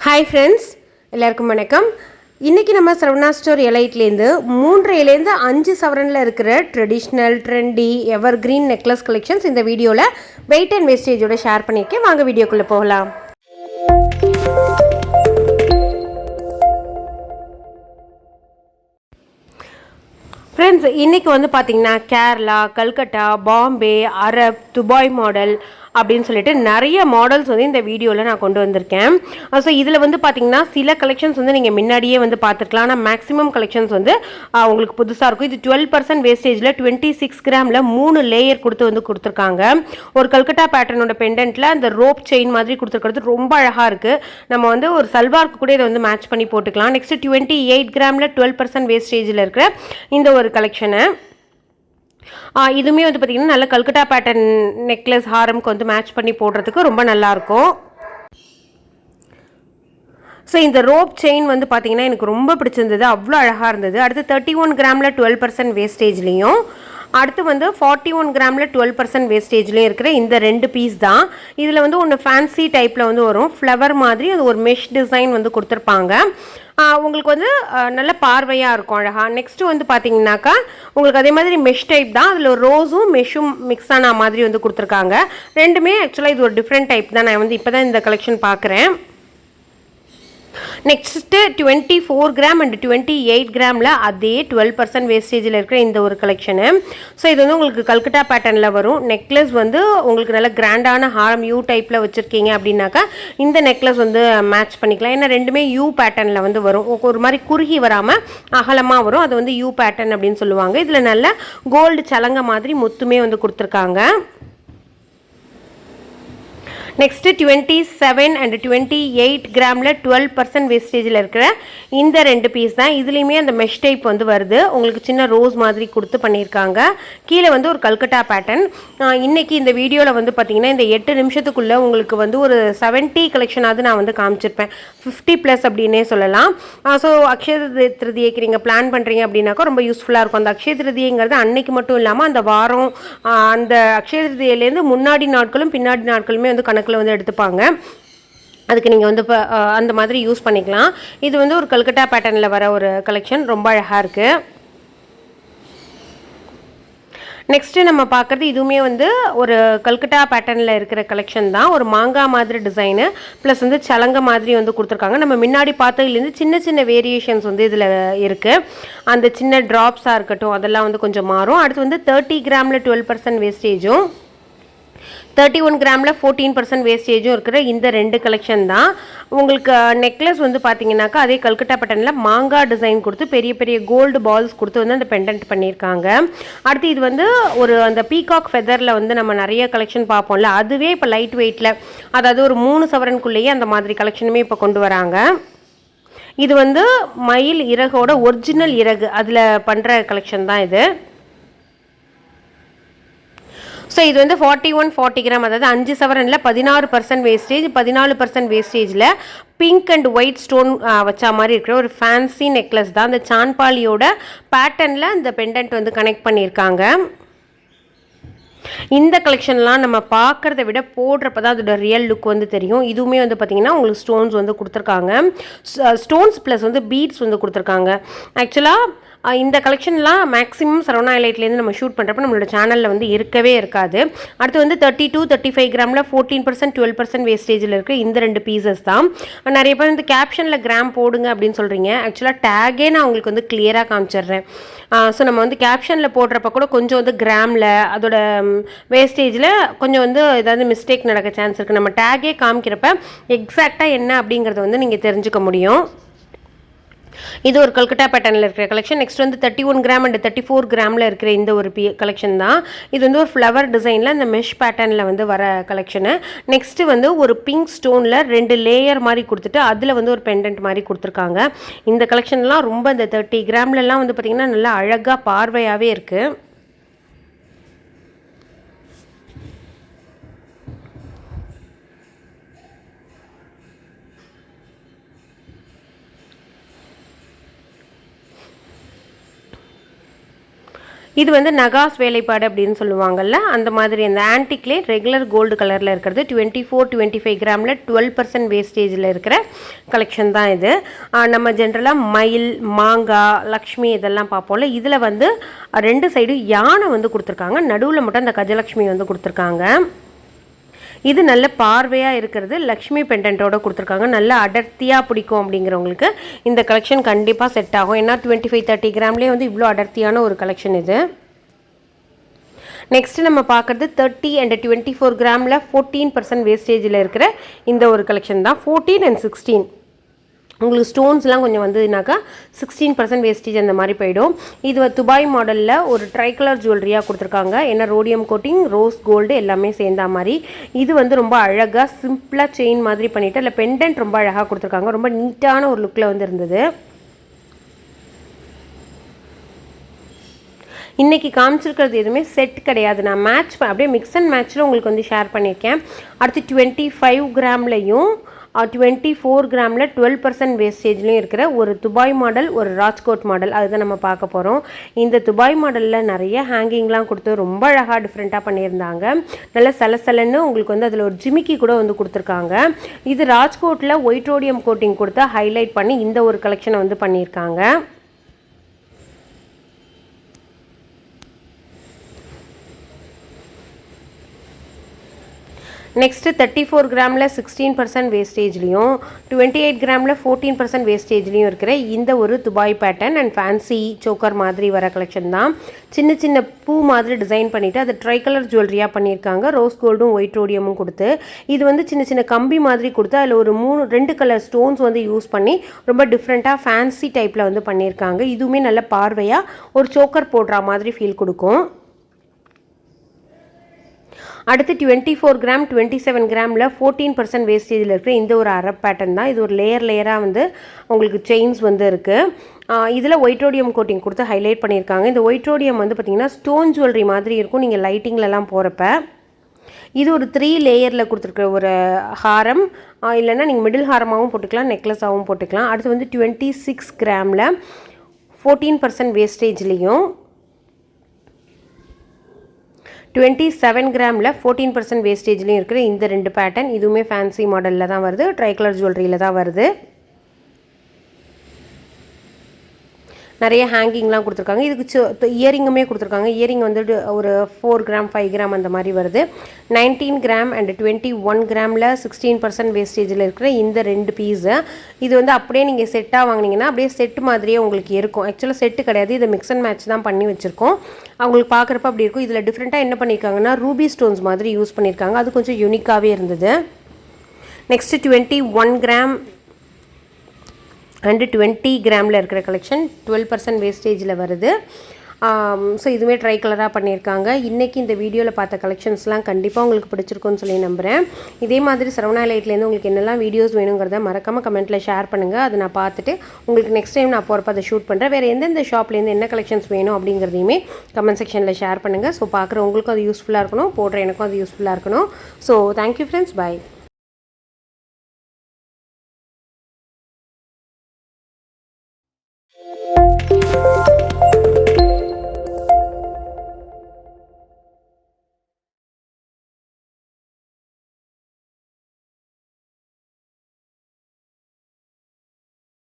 Hi friends, எல்லாருக்கும் வணக்கம். இன்றைக்கி நம்ம சரவணா ஸ்டோர் எலைட்லேருந்து 3 5 சவரனில் இருக்கிற ட்ரெடிஷ்னல் ட்ரெண்டி எவர் கிரீன் நெக்லஸ் கலெக்ஷன்ஸ் இந்த வீடியோவில் வெயிட் அண்ட் வேஸ்டேஜோட ஷேர் பண்ணியிருக்கேன். வாங்க வீடியோக்குள்ளே போகலாம். ஃப்ரெண்ட்ஸ், இன்றைக்கி பார்த்திங்கன்னா Kerala, Calcutta, Bombay, Arab, Dubai model அப்படின்னு சொல்லிட்டு நிறைய மாடல்ஸ் இந்த வீடியோவில் நான் கொண்டு வந்திருக்கேன். ஸோ இதில் பார்த்திங்கன்னா சில கலெக்ஷன்ஸ் நீங்கள் முன்னாடியே பார்த்துருக்கலாம். ஆனால் மேக்ஸிமம் கலெக்ஷன்ஸ் உங்களுக்கு புதுசாக இருக்கும். இது 12% வேஸ்டேஜில் 26 கிராமில் 3 லேயர் கொடுத்து கொடுத்துருக்காங்க. ஒரு கல்கட்டா பேட்டர்னோட பெண்டன்ட்டில் அந்த ரோப் செயின் மாதிரி கொடுத்துருக்கிறது ரொம்ப அழகாக இருக்குது. நம்ம ஒரு சல்வார்க்கு கூட இதை மேட்ச் பண்ணி போட்டுக்கலாம். நெக்ஸ்ட் 28 கிராமில் 12% வேஸ்டேஜில் இருக்கிற இந்த ஒரு கலெக்ஷனை இதுவுமே பார்த்திங்கன்னா நல்ல கல்கட்டா பேட்டர்ன் நெக்லஸ் ஹாரம்க்கு மேட்ச் பண்ணி போடுறதுக்கு ரொம்ப நல்லாயிருக்கும். ஸோ இந்த ரோப் செயின் பார்த்திங்கன்னா எனக்கு ரொம்ப பிடிச்சிருந்தது, அவ்வளோ அழகாக இருந்தது. அடுத்து 31 கிராமில் 12% வேஸ்டேஜ்லேயும், அடுத்து 41 கிராமில் 12% வேஸ்டேஜ்லேயும் இருக்கிற இந்த 2 பீஸ் தான். இதில் ஒன்று ஃபேன்சி டைப்பில் வரும், ஃப்ளவர் மாதிரி அது ஒரு மெஷ் டிசைன் கொடுத்துருப்பாங்க. உங்களுக்கு நல்ல பார்வையாக இருக்கும், அழகாக. நெக்ஸ்ட்டு பார்த்தீங்கன்னாக்கா உங்களுக்கு அதே மாதிரி மெஷ் டைப் தான், அதில் ரோஸும் மெஷ்ஷும் மிக்ஸ் ஆன மாதிரி கொடுத்துருக்காங்க. ரெண்டுமே ஆக்சுவலாக இது ஒரு டிஃப்ரெண்ட் டைப் தான். நான் இப்போ தான் இந்த கலெக்ஷன் பார்க்குறேன். நெக்ஸ்ட்டு 24 கிராம் அண்ட் 28 கிராமில் அதே 12% வேஸ்டேஜில் இருக்கிற இந்த ஒரு கலெக்ஷனு. ஸோ இது உங்களுக்கு கல்கட்டா பேட்டர்னில் வரும். நெக்லஸ் உங்களுக்கு நல்ல கிராண்டான ஹாரம் யூ டைப்பில் வச்சுருக்கீங்க அப்படின்னாக்கா இந்த நெக்லஸ் மேட்ச் பண்ணிக்கலாம். ஏன்னா ரெண்டுமே யூ பேட்டர்னில் வரும். ஒரு மாதிரி குறுகி வராமல் அகலமாக வரும். அது யூ பேட்டர்ன் அப்படின்னு சொல்லுவாங்க. இதில் நல்ல கோல்டு சலங்க மாதிரி முத்துமே கொடுத்துருக்காங்க. நெக்ஸ்ட்டு 27 அண்ட் 28 கிராமில் 12% வேஸ்டேஜில் இருக்கிற இந்த 2 பீஸ் தான். இதுலேயுமே அந்த மெஷ் டைப் வருது. உங்களுக்கு சின்ன ரோஸ் மாதிரி கொடுத்து பண்ணியிருக்காங்க. கீழே ஒரு கல்கட்டா பேட்டர்ன். இன்றைக்கி இந்த வீடியோவில் பார்த்தீங்கன்னா இந்த 8 நிமிஷத்துக்குள்ளே உங்களுக்கு ஒரு 70 கலெக்ஷனாவது நான் காமிச்சிருப்பேன். 50+ அப்படின்னே சொல்லலாம். ஸோ அக்ஷய திருதியைக்கு நீங்கள் பிளான் பண்ணுறீங்க அப்படின்னாக்கா ரொம்ப யூஸ்ஃபுல்லாக இருக்கும். அந்த அக்ஷய திருதியைங்கிறது அன்னைக்கு மட்டும் இல்லாமல் அந்த வாரம் அந்த அக்ஷய திருதியிலேருந்து முன்னாடி நாட்களும் பின்னாடி நாட்களுமே கணக்கில் எடுத்துப்பாங்க. அதுக்கு நீங்கள் இப்போ அந்த மாதிரி யூஸ் பண்ணிக்கலாம். இது ஒரு கல்கட்டா பேட்டர்னில் வர ஒரு கலெக்ஷன், ரொம்ப அழகாக இருக்குது. நெக்ஸ்ட்டு நம்ம பார்க்குறது இதுவுமே ஒரு கல்கட்டா பேட்டர்னில் இருக்கிற கலெக்ஷன் தான். ஒரு மாங்காய் மாதிரி டிசைனு ப்ளஸ் சலங்க மாதிரி கொடுத்துருக்காங்க. நம்ம முன்னாடி பார்த்ததுலேருந்து சின்ன சின்ன வேரியேஷன்ஸ் இதில் இருக்குது. அந்த சின்ன ட்ராப்ஸாக இருக்கட்டும் அதெல்லாம் கொஞ்சம் மாறும். அடுத்து 30 கிராமில் 12% வேஸ்டேஜும் 31 கிராமில் 14% வேஸ்டேஜும் இருக்கிற இந்த 2 கலெக்ஷன் தான். உங்களுக்கு நெக்லஸ் பார்த்தீங்கன்னாக்கா அதே கல்கட்டா பேட்டர்னில் மாங்காய் டிசைன் கொடுத்து பெரிய பெரிய கோல்டு பால்ஸ் கொடுத்து அந்த பெண்டன்ட் பண்ணியிருக்காங்க. அடுத்து இது ஒரு அந்த பீகாக் ஃபெதரில் நம்ம நிறைய கலெக்ஷன் பார்ப்போம்ல, அதுவே இப்போ லைட் வெயிட்டில், அதாவது ஒரு 3 சவரனுக்குள்ளேயே அந்த மாதிரி கலெக்ஷனுமே இப்போ கொண்டு வராங்க. இது மயில் இறகோட ஒரிஜினல் இறகு அதில் பண்ணுற கலெக்ஷன் தான் இது. ஸோ இது 40 கிராம், அதாவது 5 சவரனில் 16% வேஸ்டேஜ், 14% வேஸ்டேஜில் பிங்க் அண்ட் ஒயிட் ஸ்டோன் வச்சா மாதிரி இருக்கிற ஒரு ஃபேன்சி நெக்லஸ் தான். அந்த சான்பாலியோட பேட்டர்னில் இந்த பெண்டன்ட் கனெக்ட் பண்ணியிருக்காங்க. இந்த கலெக்ஷன்லாம் நம்ம பார்க்குறத விட போடுறப்ப தான் அதோட ரியல் லுக் தெரியும். இதுவுமே பார்த்திங்கன்னா உங்களுக்கு ஸ்டோன்ஸ் கொடுத்துருக்காங்க. ஸ்டோன்ஸ் ப்ளஸ் பீட்ஸ் கொடுத்துருக்காங்க. ஆக்சுவலாக இந்த கலெக்ஷன்லாம் மேக்ஸிமம் சரவணா எலைட்லேருந்து நம்ம ஷூட் பண்ணுறப்ப நம்மளோட சேனலில் இருக்கவே இருக்காது. அடுத்து 32, 35 கிராமில் 14%, 12% வேஸ்டேஜில் இருக்குது இந்த 2 பீசஸ் தான். நிறைய பேர் கேப்ஷனில் கிராம் போடுங்க அப்படின்னு சொல்கிறீங்க. ஆக்சுவலாக டேகே நான் உங்களுக்கு கிளியராக காமிச்சிடுறேன். ஸோ நம்ம கேப்ஷனில் போடுறப்ப கூட கொஞ்சம் கிராமில் அதோட வேஸ்டேஜில் கொஞ்சம் ஏதாவது மிஸ்டேக் நடக்க சான்ஸ் இருக்குது. நம்ம டேகே காமிக்கிறப்ப எக்ஸாக்டாக என்ன அப்படிங்கிறத நீங்கள் தெரிஞ்சுக்க முடியும். இது ஒரு கல்கட்டா பேட்டர்னில் இருக்கிற கலெக்ஷன். நெக்ஸ்ட் 31 கிராம் அண்ட் 34 கிராமில் இருக்கிற இந்த ஒரு கலெக்ஷன் தான். இது ஒரு ஃப்ளவர் டிசைனில் இந்த மெஷ் பேட்டர்னில் வர கலெக்ஷனு. நெக்ஸ்ட்டு ஒரு பிங்க் ஸ்டோனில் 2 லேயர் மாதிரி கொடுத்துட்டு அதில் ஒரு பெண்டன்ட் மாதிரி கொடுத்துருக்காங்க. இந்த கலெக்ஷன்லாம் ரொம்ப இந்த 30 கிராம்லலாம் பார்த்திங்கன்னா நல்லா அழகாக பார்வையாகவே இருக்குது. இது வந்து நகாஸ் வேலைப்பாடு அப்படின்னு சொல்லுவாங்கல்ல, அந்த மாதிரி அந்த ஆன்டிக்லே ரெகுலர் கோல்டு கலரில் இருக்கிறது 24-25 கிராமில் 12% வேஸ்டேஜில் இருக்கிற கலெக்ஷன் தான் இது. நம்ம ஜென்ரலாக மயில், மாங்காய், லக்ஷ்மி இதெல்லாம் பார்ப்போம்ல, இதில் வந்து 2 சைடு யானை வந்து கொடுத்துருக்காங்க, நடுவில் மட்டும் அந்த கஜலக்ஷ்மி வந்து கொடுத்துருக்காங்க. இது நல்ல பார்வையாக இருக்கிறது, லக்ஷ்மி பெண்டன்ட்டோட கொடுத்துருக்காங்க. நல்ல அடர்த்தியாக பிடிக்கும் அப்படிங்கிறவங்களுக்கு இந்த கலெக்ஷன் கண்டிப்பாக செட் ஆகும். ஏன்னா 25-30 கிராம்லேயே வந்து இவ்வளோ அடர்த்தியான ஒரு கலெக்ஷன் இது. நெக்ஸ்ட்டு நம்ம பார்க்குறது 30 and 24 கிராமில் 14% வேஸ்டேஜில் இருக்கிற இந்த ஒரு கலெக்ஷன் தான். 14 and 16 உங்களுக்கு ஸ்டோன்ஸ்லாம் கொஞ்சம் வந்துனாக்கா 16% வேஸ்டேஜ் அந்த மாதிரி போயிடும். இது துபாய் மாடலில் ஒரு ட்ரைகலர் ஜுவல்லரியாக கொடுத்துருக்காங்க. ஏன்னா ரோடியம் கோட்டிங், ரோஸ் கோல்டு எல்லாமே சேர்ந்தா மாதிரி. இது வந்து ரொம்ப அழகாக சிம்பிளாக செயின் மாதிரி பண்ணிவிட்டு அதில் பெண்டன்ட் ரொம்ப அழகாக கொடுத்துருக்காங்க. ரொம்ப நீட்டான ஒரு லுக்கில் வந்து இருந்தது. இன்றைக்கி காமிச்சிருக்கிறது எதுவுமே செட் கிடையாது, நான் மேட்ச் அப்படியே மிக்ஸ் அண்ட் மேட்ச்சில் உங்களுக்கு வந்து ஷேர் பண்ணியிருக்கேன். அடுத்து 25 கிராம்லையும் 24 கிராமில் 12% வேஸ்டேஜ்லேயும் இருக்கிற ஒரு துபாய் மாடல், ஒரு ராஜ்கோட் மாடல், அதுதான் நம்ம பார்க்க போகிறோம். இந்த துபாய் மாடலில் நிறைய ஹேங்கிங்லாம் கொடுத்து ரொம்ப அழகாக டிஃப்ரெண்ட்டாக பண்ணியிருந்தாங்க. நல்ல சலசலன்னு உங்களுக்கு வந்து அதில் ஒரு ஜிமிக்கி கூட வந்து கொடுத்துருக்காங்க. இது ராஜ்கோட்டில் ஒயிட் ரோடியம் கோட்டிங் கொடுத்து ஹைலைட் பண்ணி இந்த ஒரு கலெக்ஷனை வந்து பண்ணியிருக்காங்க. நெக்ஸ்ட்டு 34 கிராமில் 16% வேஸ்டேஜ்லேயும் 28 கிராமில் 14% வேஸ்டேஜ்லேயும் இருக்கிற இந்த ஒரு Dubai pattern and fancy choker மாதிரி வர கலெக்ஷன் தான். சின்ன சின்ன பூ மாதிரி டிசைன் பண்ணிவிட்டு அது ட்ரைகலர் ஜுவல்லரியாக பண்ணியிருக்காங்க. ரோஸ் கோல்டும் ஒயிட் ரோடியமும் கொடுத்து இது வந்து சின்ன சின்ன கம்பி மாதிரி கொடுத்து அதில் ஒரு 2 கலர் ஸ்டோன்ஸ் வந்து யூஸ் பண்ணி ரொம்ப டிஃப்ரெண்ட்டாக ஃபேன்சி டைப்பில் வந்து பண்ணியிருக்காங்க. இதுவுமே நல்ல பார்வையாக ஒரு சோக்கர் போடுற மாதிரி ஃபீல் கொடுக்கும். அடுத்து 24 கிராம் 27 கிராமில் 14% வேஸ்டேஜில் இருக்கிற இந்த ஒரு அரப் பேட்டர்ன் தான். இது ஒரு லேயராக வந்து உங்களுக்கு செயின்ஸ் வந்து இருக்குது. இதில் ஒயிட் ரோடியம் கோட்டிங் கொடுத்து ஹைலைட் பண்ணியிருக்காங்க. இந்த ஒயிட் ரோடியம் வந்து பார்த்திங்கன்னா ஸ்டோன் ஜுவல்லரி மாதிரி இருக்கும் நீங்கள் லைட்டிங்லலாம் போகிறப்ப. இது ஒரு 3 லேயரில் கொடுத்துருக்குற ஒரு ஹாரம், இல்லைன்னா நீங்கள் மிடில் ஹாரமாகவும் போட்டுக்கலாம், நெக்லஸாகவும் போட்டுக்கலாம். அடுத்து வந்து 26 கிராமில் 14% வேஸ்டேஜ்லேயும் 27 கிராமில் 14% வேஸ்டேஜ்லேயும் இருக்கிற இந்த 2 பேட்டர்ன். இதுவுமே ஃபேன்சி மாடலில் தான் வருது, ட்ரைகலர் ஜுவல்லரியில் தான் வருது. நிறைய ஹேங்கிங்லாம் கொடுத்துருக்காங்க. இதுக்கு இயரிங்குமே கொடுத்துருக்காங்க. இயரிங் வந்து ஒரு 4 கிராம் 5 கிராம் அந்த மாதிரி வருது. 19 கிராம் அண்ட் 21 கிராமில் 16% வேஸ்டேஜில் இருக்கிற இந்த 2 பீஸு. இது வந்து அப்படியே நீங்கள் செட்டாக வாங்கினீங்கன்னா அப்படியே செட்டு மாதிரியே உங்களுக்கு இருக்கும். ஆக்சுவலாக செட்டு கிடையாது, இதை மிக்ஸ் அண்ட் மேட்ச் தான் பண்ணி வச்சுருக்கோம். அவங்களுக்கு பார்க்குறப்ப அப்படி இருக்கும். இதில் டிஃப்ரெண்ட்டாக என்ன பண்ணியிருக்காங்கன்னா ரூபி ஸ்டோன்ஸ் மாதிரி யூஸ் பண்ணியிருக்காங்க. அது கொஞ்சம் யூனிக்காகவே இருந்தது. நெக்ஸ்ட்டு 21 கிராம் அண்ட் 20 கிராமில் இருக்கிற கலெக்ஷன் 12% வேஸ்டேஜில் வருது. ஸோ இதுவுமே ட்ரை கலராக பண்ணியிருக்காங்க. இன்றைக்கி இந்த வீடியோவில் பார்த்த கலெக்ஷன்ஸ்லாம் கண்டிப்பாக உங்களுக்கு பிடிச்சிருக்குன்னு சொல்லி நம்புகிறேன். இதே மாதிரி சரவணா லைட்லேருந்து உங்களுக்கு என்னெல்லாம் வீடியோஸ் வேணுங்கிறத மறக்காமல் கமெண்ட்டில் ஷேர் பண்ணுங்கள். அதை நான் பார்த்துட்டு உங்களுக்கு நெக்ஸ்ட் டைம் நான் போகிறப்ப அதை ஷூட் பண்ணுறேன். வேறு எந்தெந்த ஷாப்லேருந்து என்ன கலெக்ஷன்ஸ் வேணும் அப்படிங்கிறதையுமே கமெண்ட் செக்ஷனில் ஷேர் பண்ணுங்கள். ஸோ பார்க்குறவங்களுக்கும் அது யூஸ்ஃபுல்லாக இருக்கணும், போடுற எனக்கும் அது யூஸ்ஃபுல்லாக இருக்கணும். ஸோ தேங்க்யூ ஃப்ரெண்ட்ஸ், பாய்.